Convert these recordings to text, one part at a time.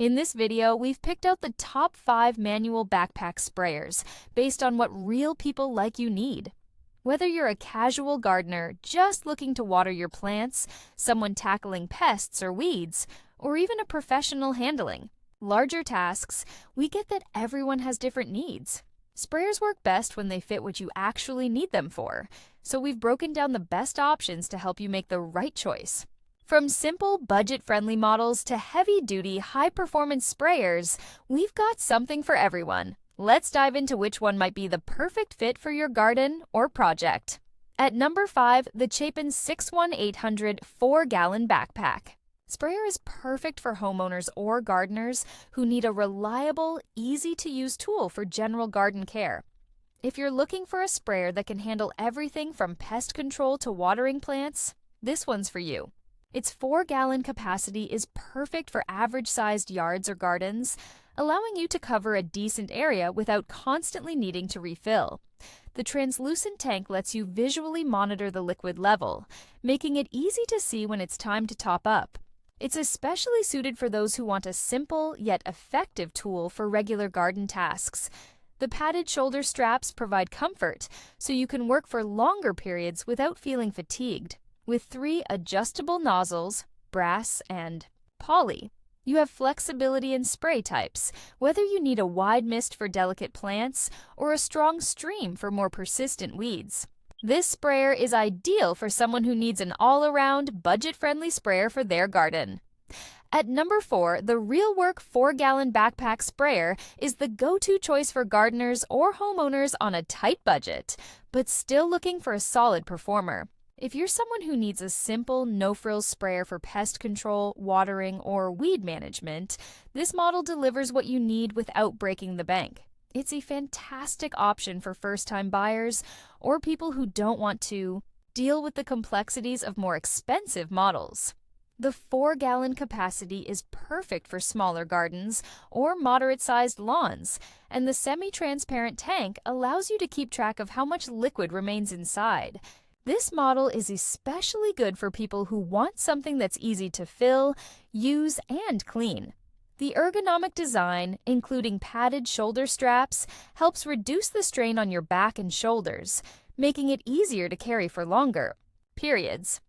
In this video, we've picked out the top 5 manual backpack sprayers based on what real people like you need. Whether you're a casual gardener just looking to water your plants, someone tackling pests or weeds, or even a professional handling larger tasks, we get that everyone has different needs. Sprayers work best when they fit what you actually need them for, so we've broken down the best options to help you make the right choice. From simple, budget-friendly models to heavy-duty, high-performance sprayers, we've got something for everyone. Let's dive into which one might be the perfect fit for your garden or project. At number 5, the Chapin 61800 4-gallon backpack. Sprayer is perfect for homeowners or gardeners who need a reliable, easy-to-use tool for general garden care. If you're looking for a sprayer that can handle everything from pest control to watering plants, this one's for you. Its 4-gallon capacity is perfect for average-sized yards or gardens, allowing you to cover a decent area without constantly needing to refill. The translucent tank lets you visually monitor the liquid level, making it easy to see when it's time to top up. It's especially suited for those who want a simple yet effective tool for regular garden tasks. The padded shoulder straps provide comfort, so you can work for longer periods without feeling fatigued. With 3 adjustable nozzles, brass and poly, you have flexibility in spray types, whether you need a wide mist for delicate plants or a strong stream for more persistent weeds. This sprayer is ideal for someone who needs an all-around, budget-friendly sprayer for their garden. At number 4, the REALWORK 4-gallon backpack sprayer is the go-to choice for gardeners or homeowners on a tight budget, but still looking for a solid performer. If you're someone who needs a simple, no-frills sprayer for pest control, watering, or weed management, this model delivers what you need without breaking the bank. It's a fantastic option for first-time buyers or people who don't want to deal with the complexities of more expensive models. The 4-gallon capacity is perfect for smaller gardens or moderate-sized lawns, and the semi-transparent tank allows you to keep track of how much liquid remains inside. This model is especially good for people who want something that's easy to fill, use, and clean. The ergonomic design, including padded shoulder straps, helps reduce the strain on your back and shoulders, making it easier to carry for longer periods.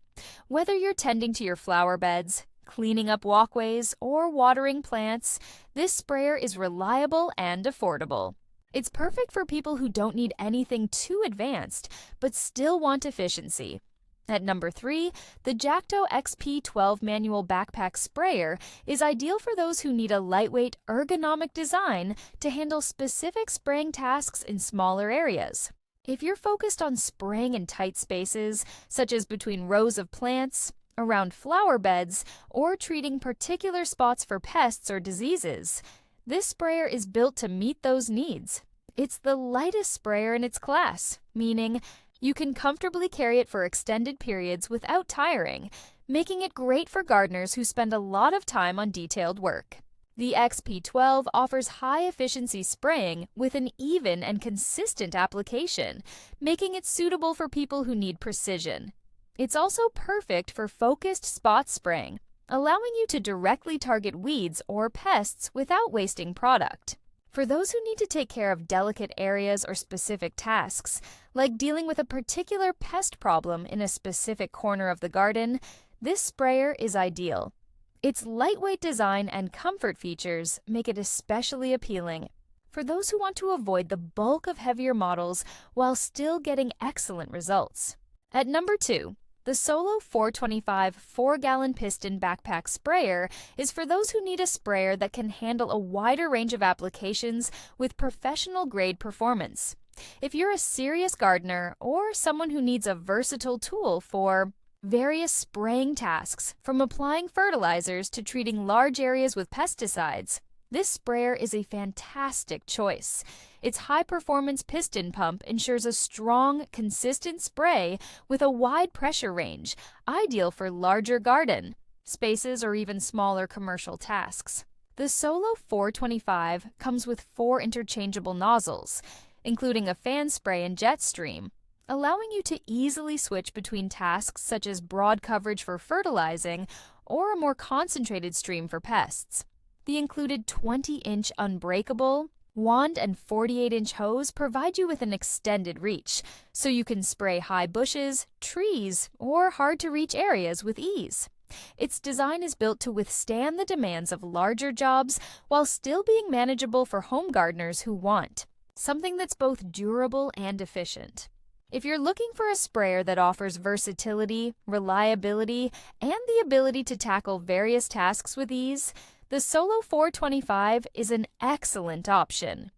Whether you're tending to your flower beds, cleaning up walkways, or watering plants, this sprayer is reliable and affordable. It's perfect for people who don't need anything too advanced, but still want efficiency. At number 3, the Jacto XP12 manual backpack sprayer is ideal for those who need a lightweight, ergonomic design to handle specific spraying tasks in smaller areas. If you're focused on spraying in tight spaces, such as between rows of plants, around flower beds, or treating particular spots for pests or diseases, this sprayer is built to meet those needs. It's the lightest sprayer in its class, meaning you can comfortably carry it for extended periods without tiring, making it great for gardeners who spend a lot of time on detailed work. The XP12 offers high-efficiency spraying with an even and consistent application, making it suitable for people who need precision. It's also perfect for focused spot spraying, allowing you to directly target weeds or pests without wasting product. For those who need to take care of delicate areas or specific tasks, like dealing with a particular pest problem in a specific corner of the garden, this sprayer is ideal. Its lightweight design and comfort features make it especially appealing for those who want to avoid the bulk of heavier models while still getting excellent results. At number 2, the Solo 425 4-gallon Piston backpack sprayer is for those who need a sprayer that can handle a wider range of applications with professional-grade performance. If you're a serious gardener or someone who needs a versatile tool for various spraying tasks, from applying fertilizers to treating large areas with pesticides, this sprayer is a fantastic choice. Its high-performance piston pump ensures a strong, consistent spray with a wide pressure range, ideal for larger garden spaces or even smaller commercial tasks. The Solo 425 comes with 4 interchangeable nozzles, including a fan spray and jet stream, allowing you to easily switch between tasks such as broad coverage for fertilizing or a more concentrated stream for pests. The included 20-inch unbreakable wand and 48-inch hose provide you with an extended reach, so you can spray high bushes, trees, or hard-to-reach areas with ease. Its design is built to withstand the demands of larger jobs while still being manageable for home gardeners who want something that's both durable and efficient. If you're looking for a sprayer that offers versatility, reliability, and the ability to tackle various tasks with ease, the Solo 425 is an excellent option.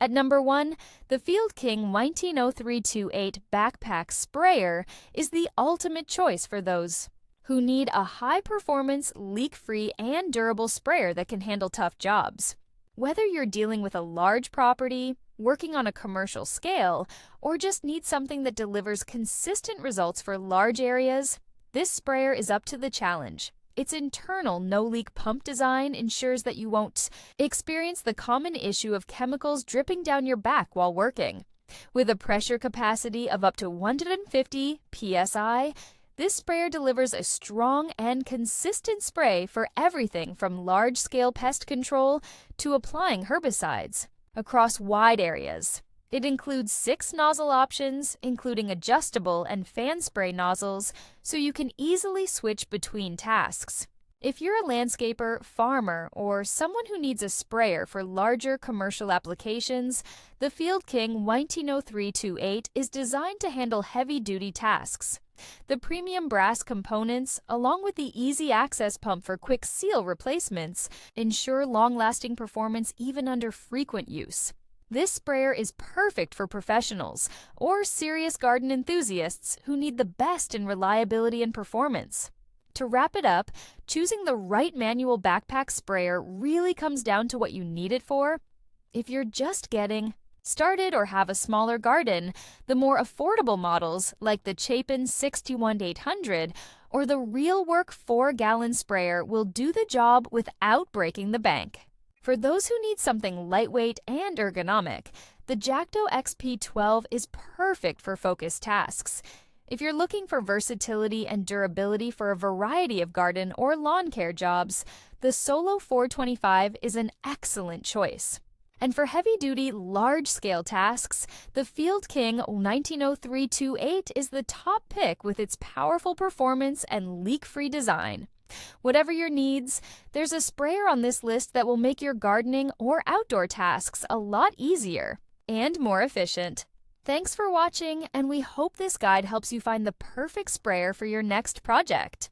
At number 1, the Field King 190328 Backpack Sprayer is the ultimate choice for those who need a high-performance, leak-free, and durable sprayer that can handle tough jobs. Whether you're dealing with a large property, working on a commercial scale, or just need something that delivers consistent results for large areas, this sprayer is up to the challenge. Its internal no-leak pump design ensures that you won't experience the common issue of chemicals dripping down your back while working. With a pressure capacity of up to 150 psi, this sprayer delivers a strong and consistent spray for everything from large-scale pest control to applying herbicides across wide areas. It includes 6 nozzle options, including adjustable and fan spray nozzles, so you can easily switch between tasks. If you're a landscaper, farmer, or someone who needs a sprayer for larger commercial applications, the Field King 190328 is designed to handle heavy-duty tasks. The premium brass components, along with the easy access pump for quick seal replacements, ensure long-lasting performance even under frequent use. This sprayer is perfect for professionals or serious garden enthusiasts who need the best in reliability and performance. To wrap it up, choosing the right manual backpack sprayer really comes down to what you need it for. If you're just getting started or have a smaller garden, the more affordable models like the Chapin 61800 or the REALWORK 4-gallon sprayer will do the job without breaking the bank. For those who need something lightweight and ergonomic, the Jacto XP12 is perfect for focused tasks. If you're looking for versatility and durability for a variety of garden or lawn care jobs, the Solo 425 is an excellent choice. And for heavy-duty, large-scale tasks, the Field King 190328 is the top pick with its powerful performance and leak-free design. Whatever your needs, there's a sprayer on this list that will make your gardening or outdoor tasks a lot easier and more efficient. Thanks for watching, and we hope this guide helps you find the perfect sprayer for your next project.